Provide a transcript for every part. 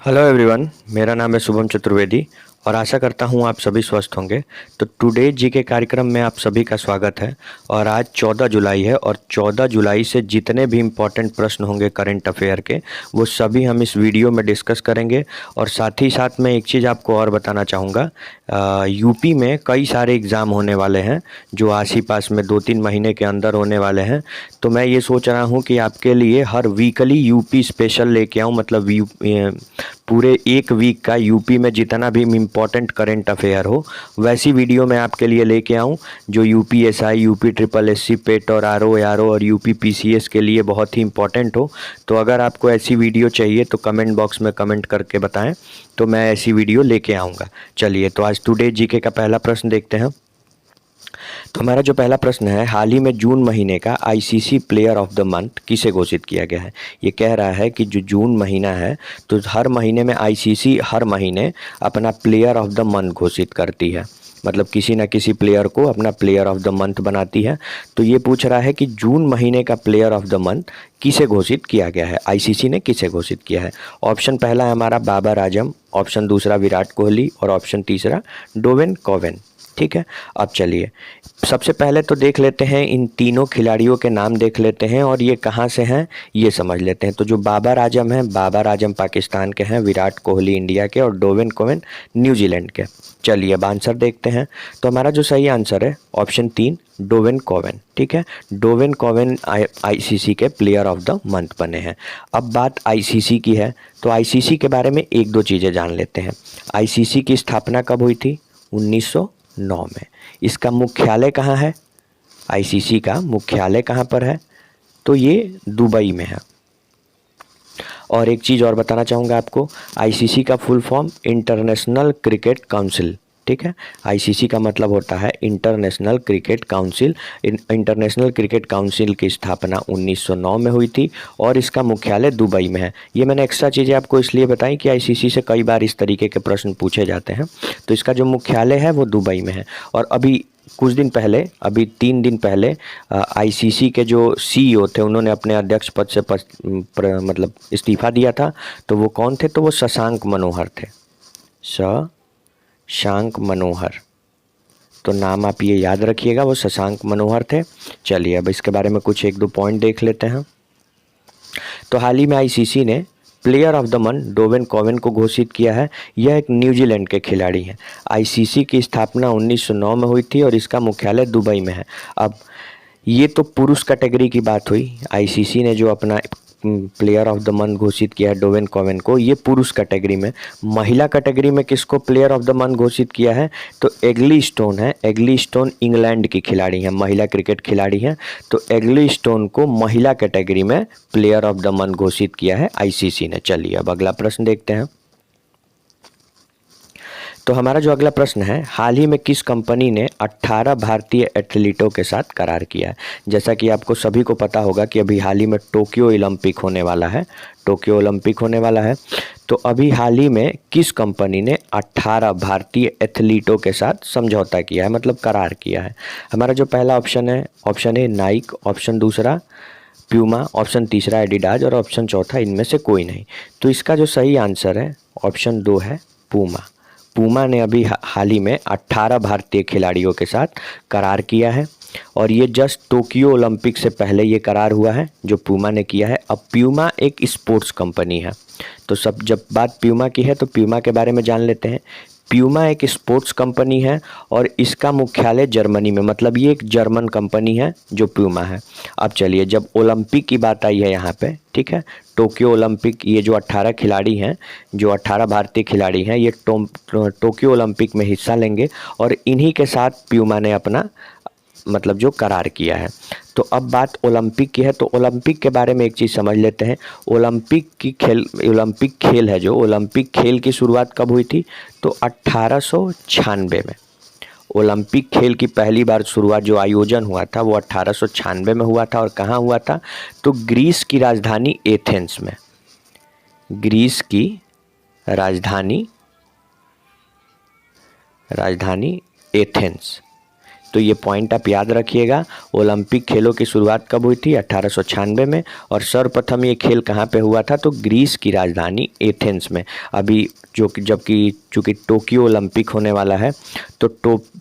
Hello everyone, मेरा नाम है शुभम चतुर्वेदी और आशा करता हूँ आप सभी स्वस्थ होंगे। तो टुडे जी के कार्यक्रम में आप सभी का स्वागत है। और आज 14 जुलाई है और 14 जुलाई से जितने भी इम्पोर्टेंट प्रश्न होंगे करंट अफेयर के, वो सभी हम इस वीडियो में डिस्कस करेंगे। और साथ ही साथ मैं एक चीज़ आपको और बताना चाहूँगा, यूपी में कई सारे एग्ज़ाम होने वाले हैं जो आस ही पास में 2-3 महीने के अंदर होने वाले हैं। तो मैं ये सोच रहा हूँ कि आपके लिए हर वीकली यूपी स्पेशल लेके आऊँ, मतलब पूरे एक वीक का यूपी में जितना भी इम्पोर्टेंट करंट अफेयर हो वैसी वीडियो मैं आपके लिए लेके आऊँ, जो यूपीएसआई, यूपी ट्रिपल एससी, पेट और आरओ और यूपी पीसीएस के लिए बहुत ही इम्पोर्टेंट हो। तो अगर आपको ऐसी वीडियो चाहिए तो कमेंट बॉक्स में कमेंट करके बताएं, तो मैं ऐसी वीडियो लेके आऊँगा। चलिए, तो आज टुडे जीके का पहला प्रश्न देखते हैं। तो हमारा जो पहला प्रश्न है, हाल ही में जून महीने का ICC player of the month किसे घोषित किया गया है। ये कह रहा है कि जो जून महीना है, तो हर महीने में आईसीसी हर महीने अपना प्लेयर ऑफ द मंथ घोषित करती है, मतलब किसी न किसी प्लेयर को अपना प्लेयर ऑफ द मंथ बनाती है। तो ये पूछ रहा है कि जून महीने का प्लेयर ऑफ द मंथ किसे घोषित किया गया है, आईसीसी ने किसे घोषित किया है। ऑप्शन पहला है हमारा बाबर आजम, ऑप्शन दूसरा विराट कोहली और ऑप्शन तीसरा डोवेन कॉवेन। ठीक है, अब चलिए सबसे पहले तो देख लेते हैं, इन तीनों खिलाड़ियों के नाम देख लेते हैं और ये कहाँ से हैं ये समझ लेते हैं। तो जो बाबर आजम हैं, बाबर आजम पाकिस्तान के हैं, विराट कोहली इंडिया के और डोवेन कोवेन न्यूजीलैंड के। चलिए अब आंसर देखते हैं। तो हमारा जो सही आंसर है ऑप्शन 3, डोवेन कोवेन। ठीक है, डोवेन कोवेन आईसीसी के प्लेयर ऑफ द मंथ बने हैं। अब बात आईसीसी की है, तो आईसीसी के बारे में एक दो चीज़ें जान लेते हैं। आईसीसी की स्थापना कब हुई थी? 1909 में। इसका मुख्यालय कहाँ है? आईसीसी का मुख्यालय कहाँ पर है? तो ये दुबई में है। और एक चीज़ और बताना चाहूँगा आपको, आईसीसी का full form international cricket council. ठीक है, आईसीसी का मतलब होता है international cricket council. International cricket council की स्थापना 1909 में हुई थी और इसका मुख्यालय दुबई में है। ये मैंने एक्स्ट्रा चीज़ें आपको इसलिए बताई कि आईसीसी से कई बार इस तरीके के प्रश्न पूछे जाते हैं। तो इसका जो मुख्यालय है वो दुबई में है। और अभी कुछ दिन पहले, अभी 3 दिन पहले आईसीसी के जो सीईओ थे, उन्होंने अपने अध्यक्ष पद से मतलब इस्तीफा दिया था। तो वो कौन थे? तो वो शशांक मनोहर थे, शशांक मनोहर। तो नाम आप ये याद रखिएगा, वो शशांक मनोहर थे। चलिए अब इसके बारे में कुछ एक दो पॉइंट देख लेते हैं। तो हाल ही में आईसीसी ने player of the month Dwayne कॉवेन को घोषित किया है। यह एक न्यूजीलैंड के खिलाड़ी हैं। आईसीसी की स्थापना 1909 में हुई थी और इसका मुख्यालय दुबई में है। अब ये तो पुरुष कैटेगरी की बात हुई। आईसीसी ने जो अपना प्लेयर ऑफ द मंथ घोषित किया है डोवेन कॉवेन को, ये पुरुष कैटेगरी में। महिला कैटेगरी में किसको प्लेयर ऑफ द मंथ घोषित किया है? तो एग्ली स्टोन है। एग्ली स्टोन इंग्लैंड की खिलाड़ी हैं, महिला क्रिकेट खिलाड़ी हैं। तो एग्ली स्टोन को महिला कैटेगरी में प्लेयर ऑफ द मंथ घोषित किया है आईसीसी ने। चलिए अब अगला प्रश्न देखते हैं। तो हमारा जो अगला प्रश्न है, हाल ही में किस कंपनी ने 18 भारतीय एथलीटों के साथ करार किया है? जैसा कि आपको सभी को पता होगा कि अभी हाल ही में टोक्यो ओलंपिक होने वाला है, टोक्यो ओलंपिक होने वाला है। तो अभी हाल ही में किस कंपनी ने 18 भारतीय एथलीटों के साथ समझौता किया है, मतलब करार किया है? हमारा जो पहला ऑप्शन है, ऑप्शन ए नाइक, ऑप्शन दूसरा प्यूमा, ऑप्शन तीसरा एडिडाज और ऑप्शन चौथा इनमें से कोई नहीं। तो इसका जो सही आंसर है ऑप्शन 2 है पूमा। पूमा ने अभी हाल ही में 18 भारतीय खिलाड़ियों के साथ करार किया है और ये जस्ट टोक्यो ओलंपिक से पहले ये करार हुआ है जो पूमा ने किया है। अब प्यूमा एक स्पोर्ट्स कंपनी है, तो सब जब बात प्यूमा की है तो प्यूमा के बारे में जान लेते हैं। प्यूमा एक स्पोर्ट्स कंपनी है और इसका मुख्यालय जर्मनी में, मतलब ये एक जर्मन कंपनी है जो प्यूमा है। अब चलिए, जब ओलंपिक की बात आई है यहाँ पे, ठीक है, टोक्यो ओलंपिक, ये जो 18 खिलाड़ी हैं, जो 18 भारतीय खिलाड़ी हैं, ये टोक्यो ओलंपिक में हिस्सा लेंगे और इन्हीं के साथ प्यूमा ने अपना मतलब जो करार किया है। तो अब बात ओलंपिक की है, तो ओलंपिक के बारे में एक चीज़ समझ लेते हैं। ओलंपिक खेल है, जो ओलंपिक खेल की शुरुआत कब हुई थी? तो 1896 में। ओलंपिक खेल की पहली बार शुरुआत, जो आयोजन हुआ था, वो 1896 में हुआ था। और कहाँ हुआ था? तो ग्रीस की राजधानी एथेंस में। ग्रीस की राजधानी एथेंस। तो ये पॉइंट आप याद रखिएगा। ओलंपिक खेलों की शुरुआत कब हुई थी? 1896 में। और सर्वप्रथम ये खेल कहाँ पे हुआ था? तो ग्रीस की राजधानी एथेंस में। अभी जबकि चूँकि टोक्यो ओलंपिक होने वाला है, तो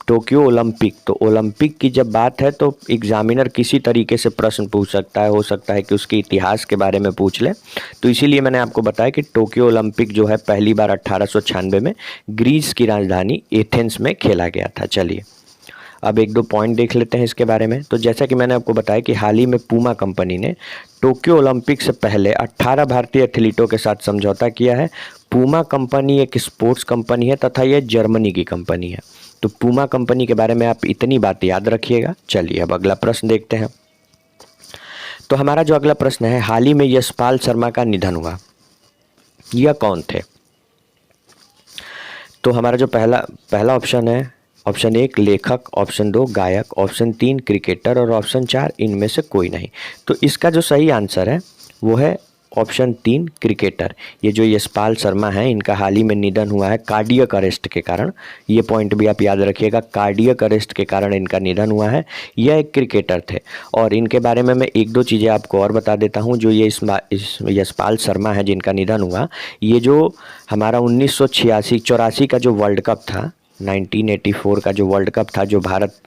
टोक्यो ओलंपिक, तो ओलंपिक की जब बात है तो एग्जामिनर किसी तरीके से प्रश्न पूछ सकता है, हो सकता है कि उसके इतिहास के बारे में पूछ ले। तो इसीलिए मैंने आपको बताया कि टोक्यो ओलंपिक जो है पहली बार 1896 में ग्रीस की राजधानी एथेंस में खेला गया था। चलिए अब एक दो पॉइंट देख लेते हैं इसके बारे में। तो जैसा कि मैंने आपको बताया कि हाल ही में पूमा कंपनी ने टोक्यो ओलंपिक से पहले 18 भारतीय एथलीटों के साथ समझौता किया है। पूमा कंपनी एक स्पोर्ट्स कंपनी है तथा यह जर्मनी की कंपनी है। तो पूमा कंपनी के बारे में आप इतनी बात याद रखिएगा। चलिए अब अगला प्रश्न देखते हैं। तो हमारा जो अगला प्रश्न है, हाल ही में यशपाल शर्मा का निधन हुआ, यह कौन थे? तो हमारा जो पहला ऑप्शन है, ऑप्शन 1 लेखक, ऑप्शन 2 गायक, ऑप्शन 3 क्रिकेटर और ऑप्शन 4 इनमें से कोई नहीं। तो इसका जो सही आंसर है वो है ऑप्शन 3 क्रिकेटर। ये जो यशपाल शर्मा है, इनका हाल ही में निधन हुआ है कार्डियक अरेस्ट के कारण। ये पॉइंट भी आप याद रखिएगा, कार्डियक अरेस्ट के कारण इनका निधन हुआ है। यह एक क्रिकेटर थे। और इनके बारे में मैं एक दो चीज़ें आपको और बता देता हूँ। जो ये यशपाल शर्मा है जिनका निधन हुआ, ये जो हमारा 1986-84 का जो वर्ल्ड कप था, 1984 का जो वर्ल्ड कप था, जो भारत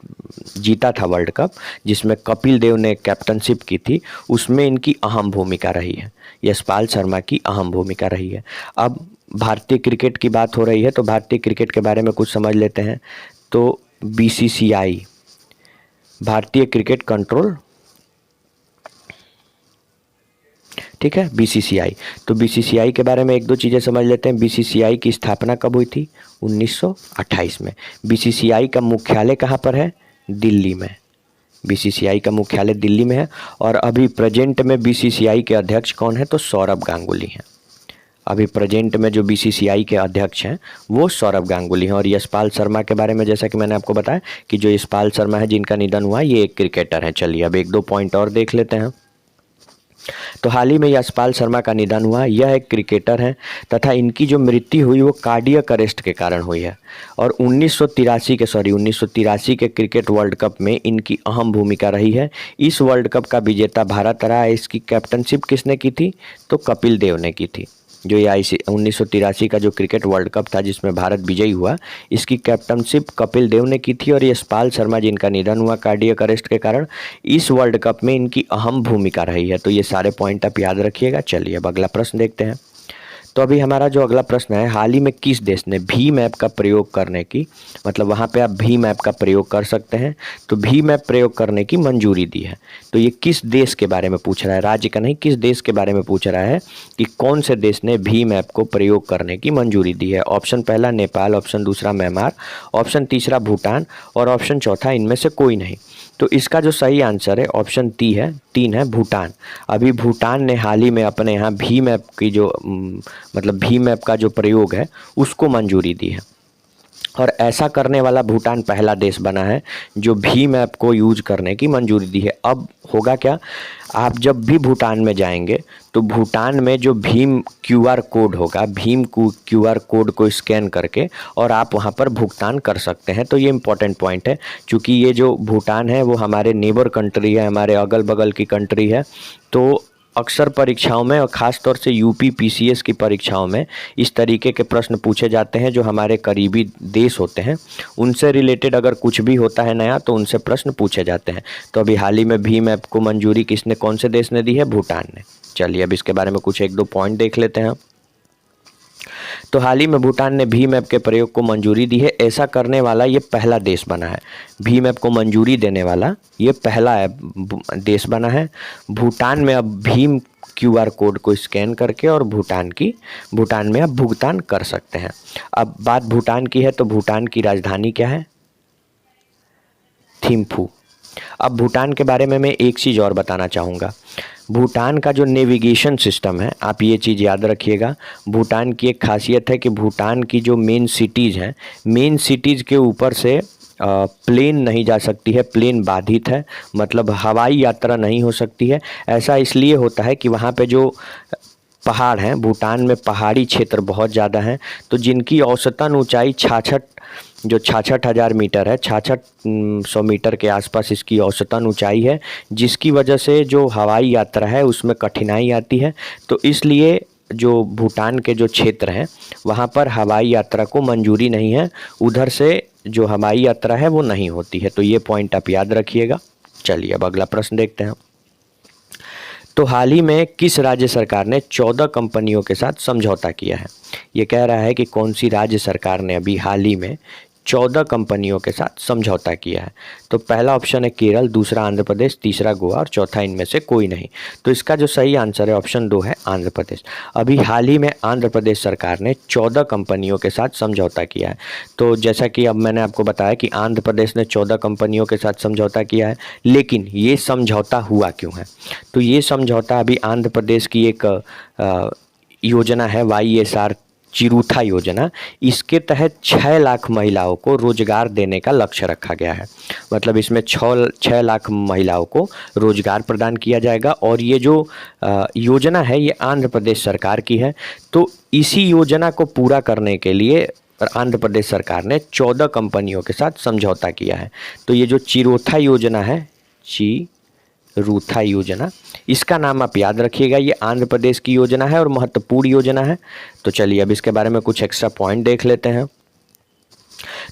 जीता था वर्ल्ड कप, जिसमें कपिल देव ने कैप्टनशिप की थी, उसमें इनकी अहम भूमिका रही है। यशपाल शर्मा की अहम भूमिका रही है। अब भारतीय क्रिकेट की बात हो रही है तो भारतीय क्रिकेट के बारे में कुछ समझ लेते हैं। तो BCCI, भारतीय क्रिकेट कंट्रोल, ठीक है, BCCI। तो BCCI के बारे में एक दो चीज़ें समझ लेते हैं। BCCI की स्थापना कब हुई थी? 1928 में। BCCI का मुख्यालय कहाँ पर है? दिल्ली में। BCCI का मुख्यालय दिल्ली में है। और अभी प्रेजेंट में BCCI के अध्यक्ष कौन है? तो सौरभ गांगुली हैं। अभी प्रेजेंट में जो BCCI के अध्यक्ष हैं वो सौरभ गांगुली हैं। और यशपाल शर्मा के बारे में जैसा कि मैंने आपको बताया कि जो यशपाल शर्मा है जिनका निधन हुआ, ये एक क्रिकेटर हैं। चलिए अब एक दो पॉइंट और देख लेते हैं। तो हाल ही में यशपाल शर्मा का निधन हुआ। यह एक क्रिकेटर हैं तथा इनकी जो मृत्यु हुई वो कार्डियक अरेस्ट के कारण हुई है। और 1983 के क्रिकेट वर्ल्ड कप में इनकी अहम भूमिका रही है। इस वर्ल्ड कप का विजेता भारत रहा है। इसकी कैप्टनशिप किसने की थी? तो कपिल देव ने की थी। जो ये 1983 का जो क्रिकेट वर्ल्ड कप था जिसमें भारत विजयी हुआ, इसकी कैप्टनशिप कपिल देव ने की थी। और यशपाल शर्मा जिनका निधन हुआ कार्डियक अरेस्ट के कारण, इस वर्ल्ड कप में इनकी अहम भूमिका रही है। तो ये सारे पॉइंट आप याद रखिएगा। चलिए अब अगला प्रश्न देखते हैं। तो अभी हमारा जो अगला प्रश्न है, हाल ही में किस देश ने भीम ऐप का प्रयोग करने की, मतलब वहाँ पे आप भीम ऐप का प्रयोग कर सकते हैं, तो भीम ऐप प्रयोग करने की मंजूरी दी है? तो ये किस देश के बारे में पूछ रहा है? राज्य का नहीं, किस देश के बारे में पूछ रहा है कि कौन से देश ने भीम ऐप को प्रयोग करने की मंजूरी दी है? ऑप्शन पहला नेपाल, ऑप्शन दूसरा म्यांमार, ऑप्शन तीसरा भूटान और ऑप्शन चौथा इनमें से कोई नहीं। तो इसका जो सही आंसर है ऑप्शन 3 है भूटान। अभी भूटान ने हाल ही में अपने यहाँ भीम ऐप की जो मतलब भीम ऐप का जो प्रयोग है उसको मंजूरी दी है। और ऐसा करने वाला भूटान पहला देश बना है जो भीम ऐप को यूज करने की मंजूरी दी है। अब होगा क्या, आप जब भी भूटान में जाएंगे तो भूटान में जो भीम QR कोड होगा, भीम QR कोड को स्कैन करके और आप वहां पर भुगतान कर सकते हैं। तो ये इंपॉर्टेंट पॉइंट है, क्योंकि ये जो भूटान है वो हमारे नेबर कंट्री है, हमारे अगल बगल की कंट्री है। तो अक्सर परीक्षाओं में और ख़ास तौर से UP PCS की परीक्षाओं में इस तरीके के प्रश्न पूछे जाते हैं। जो हमारे करीबी देश होते हैं उनसे रिलेटेड अगर कुछ भी होता है नया तो उनसे प्रश्न पूछे जाते हैं। तो अभी हाल ही में भीम ऐप को मंजूरी किसने, कौन से देश ने दी है? भूटान ने। चलिए अब इसके बारे में कुछ एक दो पॉइंट देख लेते हैं। तो हाल ही में भूटान ने भीम ऐप के प्रयोग को मंजूरी दी है। ऐसा करने वाला ये पहला देश बना है। भीम ऐप को मंजूरी देने वाला ये पहला देश बना है। भूटान में अब भीम QR कोड को स्कैन करके और भूटान में आप भुगतान कर सकते हैं। अब बात भूटान की है तो भूटान की राजधानी क्या है? थिम्फू। अब भूटान के बारे में मैं एक चीज़ और बताना चाहूँगा। भूटान का जो नेविगेशन सिस्टम है, आप ये चीज़ याद रखिएगा। भूटान की एक खासियत है कि भूटान की जो मेन सिटीज़ हैं, मेन सिटीज़ के ऊपर से प्लेन नहीं जा सकती है, प्लेन बाधित है, मतलब हवाई यात्रा नहीं हो सकती है। ऐसा इसलिए होता है कि वहाँ पे जो पहाड़ हैं, भूटान में पहाड़ी क्षेत्र बहुत ज़्यादा हैं, तो जिनकी औसतन ऊंचाई 66,000 मीटर है, 6600 मीटर के आसपास इसकी औसतन ऊंचाई है, जिसकी वजह से जो हवाई यात्रा है उसमें कठिनाई आती है। तो इसलिए जो भूटान के जो क्षेत्र हैं वहाँ पर हवाई यात्रा को मंजूरी नहीं है, उधर से जो हवाई यात्रा है वो नहीं होती है। तो ये पॉइंट आप याद रखिएगा। चलिए अब अगला प्रश्न देखते हैं। तो हाल ही में किस राज्य सरकार ने 14 कंपनियों के साथ समझौता किया है? ये कह रहा है कि कौन सी राज्य सरकार ने अभी हाल ही में 14 कंपनियों के साथ समझौता किया है। तो पहला ऑप्शन है केरल, दूसरा आंध्र प्रदेश, तीसरा गोवा और चौथा इनमें से कोई नहीं। तो इसका जो सही आंसर है ऑप्शन 2 है आंध्र प्रदेश। अभी हाल ही में आंध्र प्रदेश सरकार ने 14 कंपनियों के साथ समझौता किया है। तो जैसा कि अब मैंने आपको बताया कि आंध्र प्रदेश ने 14 कंपनियों के साथ समझौता किया है, लेकिन ये समझौता हुआ क्यों है? तो ये समझौता अभी आंध्र प्रदेश की एक योजना है YSR चिरूथा योजना, इसके तहत 6 लाख महिलाओं को रोजगार देने का लक्ष्य रखा गया है। मतलब इसमें 6 लाख महिलाओं को रोजगार प्रदान किया जाएगा और ये जो योजना है ये आंध्र प्रदेश सरकार की है। तो इसी योजना को पूरा करने के लिए आंध्र प्रदेश सरकार ने 14 कंपनियों के साथ समझौता किया है। तो ये जो चिरूथा योजना है, चिरूथा योजना, इसका नाम आप याद रखिएगा। ये आंध्र प्रदेश की योजना है और महत्वपूर्ण योजना है। तो चलिए अब इसके बारे में कुछ एक्स्ट्रा पॉइंट देख लेते हैं।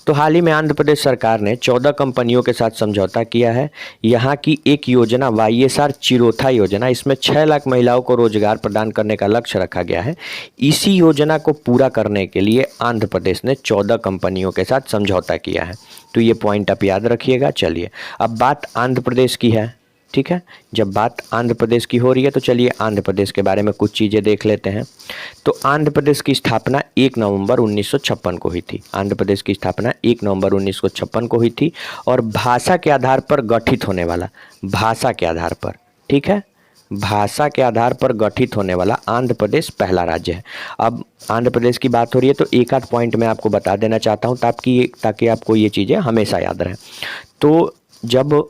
तो हाल ही में आंध्र प्रदेश सरकार ने 14 कंपनियों के साथ समझौता किया है। यहाँ की एक योजना YSR चिरूथा योजना, इसमें 6 लाख महिलाओं को रोजगार प्रदान करने का लक्ष्य रखा गया है। इसी योजना को पूरा करने के लिए आंध्र प्रदेश ने 14 कंपनियों के साथ समझौता किया है। तो ये पॉइंट आप याद रखिएगा। चलिए अब बात आंध्र प्रदेश की है, ठीक है। जब बात आंध्र प्रदेश की हो रही है तो चलिए आंध्र प्रदेश के बारे में कुछ चीज़ें देख लेते हैं। तो आंध्र प्रदेश की स्थापना 1 नवंबर 1956 को हुई थी। आंध्र प्रदेश की स्थापना 1 नवंबर 1956 को हुई थी और भाषा के आधार पर गठित होने वाला, भाषा के आधार पर, ठीक है, भाषा के आधार पर गठित होने वाला आंध्र प्रदेश पहला राज्य है। अब आंध्र प्रदेश की बात हो रही है तो एक आध पॉइंट मैं आपको बता देना चाहता हूँ ताकि आपको ये चीज़ें हमेशा याद रहें। तो जब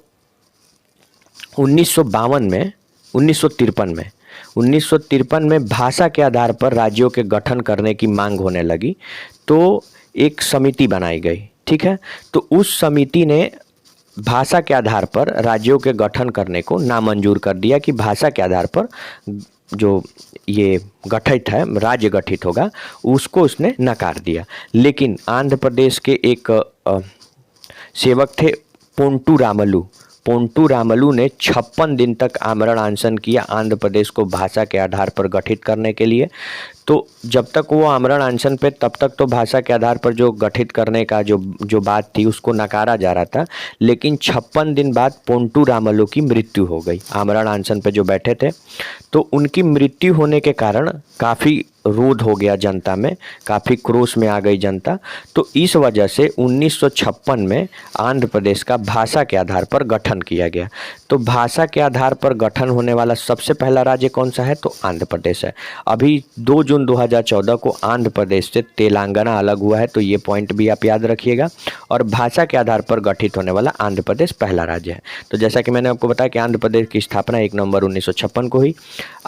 1953 में भाषा के आधार पर राज्यों के गठन करने की मांग होने लगी तो एक समिति बनाई गई, ठीक है। तो उस समिति ने भाषा के आधार पर राज्यों के गठन करने को नामंजूर कर दिया कि भाषा के आधार पर जो ये गठित है, राज्य गठित होगा, उसको उसने नकार दिया। लेकिन आंध्र प्रदेश के एक सेवक थे पोंटू रामलू ने 56 दिन तक आमरण अनशन किया आंध्र प्रदेश को भाषा के आधार पर गठित करने के लिए। तो जब तक वो आमरण अनशन पे, तब तक तो भाषा के आधार पर जो गठित करने का जो बात थी उसको नकारा जा रहा था। लेकिन 56 दिन बाद पोंटू रामलू की मृत्यु हो गई। आमरण अनशन पे जो बैठे थे तो उनकी मृत्यु होने के कारण काफ़ी रोध हो गया जनता में, काफ़ी क्रोध में आ गई जनता। तो इस वजह से 1956 में आंध्र प्रदेश का भाषा के आधार पर गठन किया गया। तो भाषा के आधार पर गठन होने वाला सबसे पहला राज्य कौन सा है? तो आंध्र प्रदेश है। अभी 2 जून 2014 को आंध्र प्रदेश से तेलंगाना अलग हुआ है, तो ये पॉइंट भी आप याद रखिएगा। और भाषा के आधार पर गठित होने वाला आंध्र प्रदेश पहला राज्य है। तो जैसा कि मैंने आपको बताया कि आंध्र प्रदेश की स्थापना 1 नवंबर 1956 को हुई।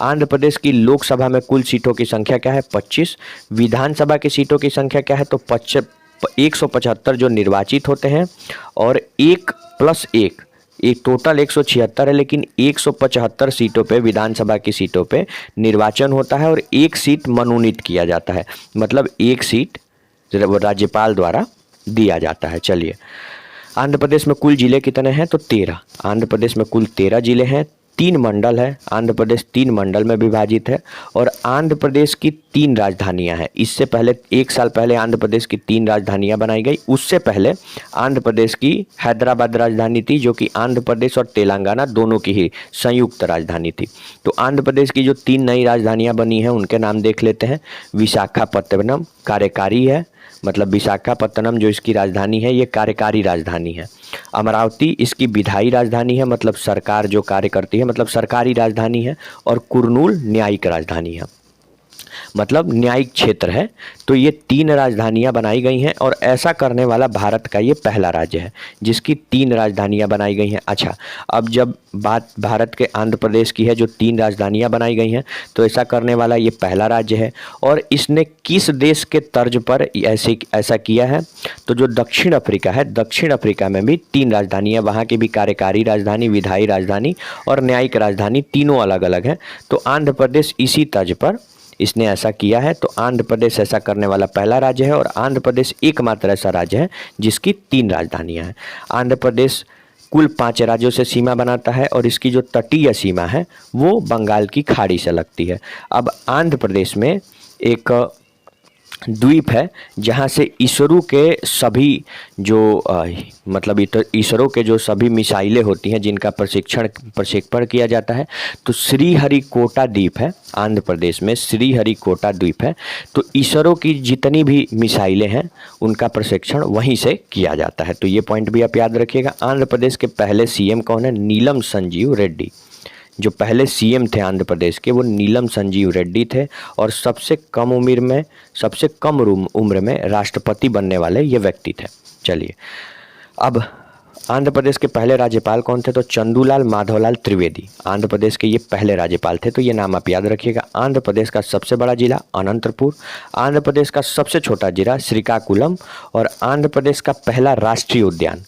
आंध्र प्रदेश की लोकसभा में कुल सीटों की संख्या क्या है? 25। विधानसभा की सीटों की संख्या क्या है? तो 175 जो निर्वाचित होते हैं और 1+1, एक टोटल 176 है, लेकिन 175 सीटों पे, विधानसभा की सीटों पे निर्वाचन होता है और 1 सीट मनोनीत किया जाता है। मतलब 1 सीट राज्यपाल द्वारा दिया जाता है। चलिए आंध्र प्रदेश में कुल जिले कितने हैं? तो 13। आंध्र प्रदेश में कुल 13 जिले हैं। 3 मंडल है। आंध्र प्रदेश 3 मंडल में विभाजित है और आंध्र प्रदेश की 3 राजधानियां हैं। इससे पहले 1 साल पहले आंध्र प्रदेश की 3 राजधानियां बनाई गई। उससे पहले आंध्र प्रदेश की हैदराबाद राजधानी थी, जो कि आंध्र प्रदेश और तेलंगाना दोनों की ही संयुक्त राजधानी थी। तो आंध्र प्रदेश की जो 3 नई राजधानियां बनी हैं उनके नाम देख लेते हैं। विशाखापत्तनम कार्यकारी है, मतलब विशाखापत्तनम जो इसकी राजधानी है ये कार्यकारी राजधानी है। अमरावती इसकी विधायी राजधानी है, मतलब सरकार जो कार्य करती है, मतलब सरकारी राजधानी है। और कुर्नूल न्यायिक राजधानी है। मतलब न्यायिक क्षेत्र है। तो ये 3 राजधानियां बनाई गई हैं और ऐसा करने वाला भारत का ये पहला राज्य है जिसकी 3 राजधानियां बनाई गई हैं। अच्छा, अब जब बात भारत के आंध्र प्रदेश की है जो 3 राजधानियां बनाई गई हैं, तो ऐसा करने वाला ये पहला राज्य है। और इसने किस देश के तर्ज पर ऐसा किया है? तो जो दक्षिण अफ्रीका है, दक्षिण अफ्रीका में भी 3 राजधानियाँ, वहाँ की भी कार्यकारी राजधानी, विधायी राजधानी और न्यायिक राजधानी तीनों अलग अलग हैं। तो आंध्र प्रदेश इसी तर्ज पर इसने ऐसा किया है। तो आंध्र प्रदेश ऐसा करने वाला पहला राज्य है और आंध्र प्रदेश एकमात्र ऐसा राज्य है जिसकी 3 राजधानियां हैं। आंध्र प्रदेश कुल 5 राज्यों से सीमा बनाता है और इसकी जो तटीय सीमा है वो बंगाल की खाड़ी से लगती है। अब आंध्र प्रदेश में एक द्वीप है जहाँ से इसरो के सभी जो मतलब इसरो के जो सभी मिसाइलें होती हैं जिनका प्रक्षेपण किया जाता है, तो श्रीहरिकोटा द्वीप है आंध्र प्रदेश में, श्रीहरिकोटा द्वीप है। तो इसरो की जितनी भी मिसाइलें हैं उनका प्रशिक्षण वहीं से किया जाता है। तो ये पॉइंट भी आप याद रखिएगा। आंध्र प्रदेश के पहले सीएम कौन है? नीलम संजीव रेड्डी। जो पहले सीएम थे आंध्र प्रदेश के वो नीलम संजीव रेड्डी थे और सबसे कम उम्र में राष्ट्रपति बनने वाले ये व्यक्ति थे। चलिए, अब आंध्र प्रदेश के पहले राज्यपाल कौन थे? तो चंदूलाल माधवलाल त्रिवेदी आंध्र प्रदेश के ये पहले राज्यपाल थे। तो ये नाम आप याद रखिएगा। आंध्र प्रदेश का सबसे बड़ा जिला अनंतपुर, आंध्र प्रदेश का सबसे छोटा जिला श्रीकाकुलम और आंध्र प्रदेश का पहला राष्ट्रीय उद्यान,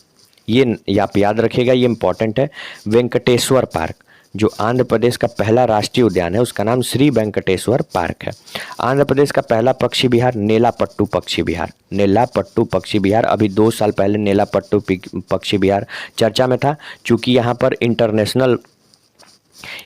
ये आप याद रखिएगा, ये इंपॉर्टेंट है, वेंकटेश्वर पार्क। जो आंध्र प्रदेश का पहला राष्ट्रीय उद्यान है उसका नाम श्री वेंकटेश्वर पार्क है। आंध्र प्रदेश का पहला पक्षी विहार नेलापट्टू पक्षी विहार, नेलापट्टू पक्षी विहार। अभी 2 साल पहले नेलापट्टू पक्षी विहार चर्चा में था, चूँकि यहाँ पर इंटरनेशनल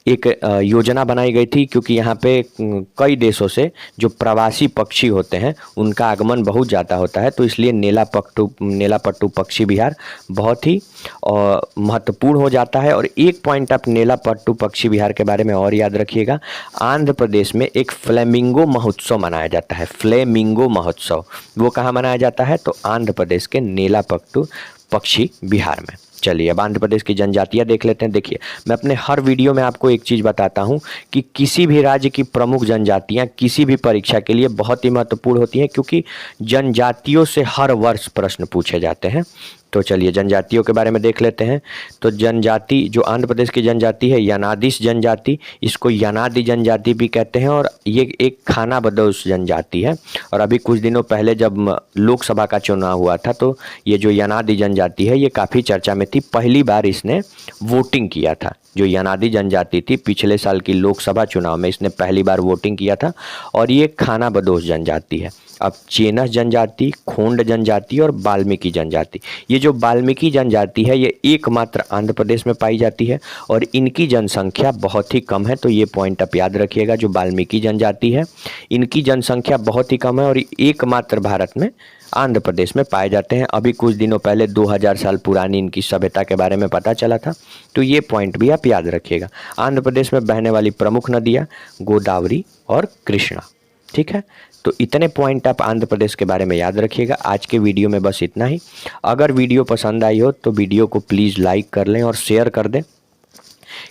एक योजना बनाई गई थी, क्योंकि यहाँ पे कई देशों से जो प्रवासी पक्षी होते हैं उनका आगमन बहुत ज़्यादा होता है। तो इसलिए नेलापट्टू पक्षी विहार बहुत ही महत्वपूर्ण हो जाता है। और एक पॉइंट आप नेलापट्टू पक्षी विहार के बारे में और याद रखिएगा, आंध्र प्रदेश में एक फ्लेमिंगो महोत्सव मनाया जाता है। फ्लेमिंगो महोत्सव वो कहाँ मनाया जाता है? तो आंध्र प्रदेश के नेलापट्टू पक्षी विहार में। चलिए, अब आंध्र प्रदेश की जनजातियां देख लेते हैं। देखिए, मैं अपने हर वीडियो में आपको एक चीज़ बताता हूं कि किसी भी राज्य की प्रमुख जनजातियां किसी भी परीक्षा के लिए बहुत ही महत्वपूर्ण होती हैं, क्योंकि जनजातियों से हर वर्ष प्रश्न पूछे जाते हैं। तो चलिए जनजातियों के बारे में देख लेते हैं। तो जनजाति, जो आंध्र प्रदेश की जनजाति है यानादिस जनजाति, इसको यानादी जनजाति भी कहते हैं और ये एक खानाबदोश जनजाति है। और अभी कुछ दिनों पहले जब लोकसभा का चुनाव हुआ था तो ये जो यानादी जनजाति है ये काफ़ी चर्चा में थी। पहली बार इसने वोटिंग किया था। जो यानादी जनजाति थी पिछले साल की लोकसभा चुनाव में इसने पहली बार वोटिंग किया था और ये खानाबदोश जनजाति है। अब चेनस जनजाति, खोंड जनजाति और वाल्मीकि जनजाति, ये जो वाल्मीकि जनजाति है ये एकमात्र आंध्र प्रदेश में पाई जाती है और इनकी जनसंख्या बहुत ही कम है। तो ये पॉइंट आप याद रखिएगा। जो वाल्मीकि जनजाति है इनकी जनसंख्या बहुत ही कम है और एकमात्र भारत में आंध्र प्रदेश में पाए जाते हैं। अभी कुछ दिनों पहले 2000 साल पुरानी इनकी सभ्यता के बारे में पता चला था। तो ये पॉइंट भी आप याद रखिएगा। आंध्र प्रदेश में बहने वाली प्रमुख नदियाँ गोदावरी और कृष्णा। ठीक है, तो इतने पॉइंट आप आंध्र प्रदेश के बारे में याद रखिएगा। आज के वीडियो में बस इतना ही। अगर वीडियो पसंद आई हो तो वीडियो को प्लीज़ लाइक कर लें और शेयर कर दें,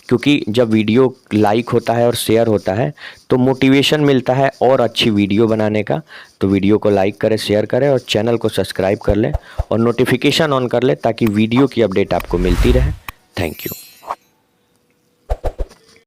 क्योंकि जब वीडियो लाइक होता है और शेयर होता है तो मोटिवेशन मिलता है और अच्छी वीडियो बनाने का। तो वीडियो को लाइक करें, शेयर करें और चैनल को सब्सक्राइब कर लें और नोटिफिकेशन ऑन कर लें ताकि वीडियो की अपडेट आपको मिलती रहे। Thank you.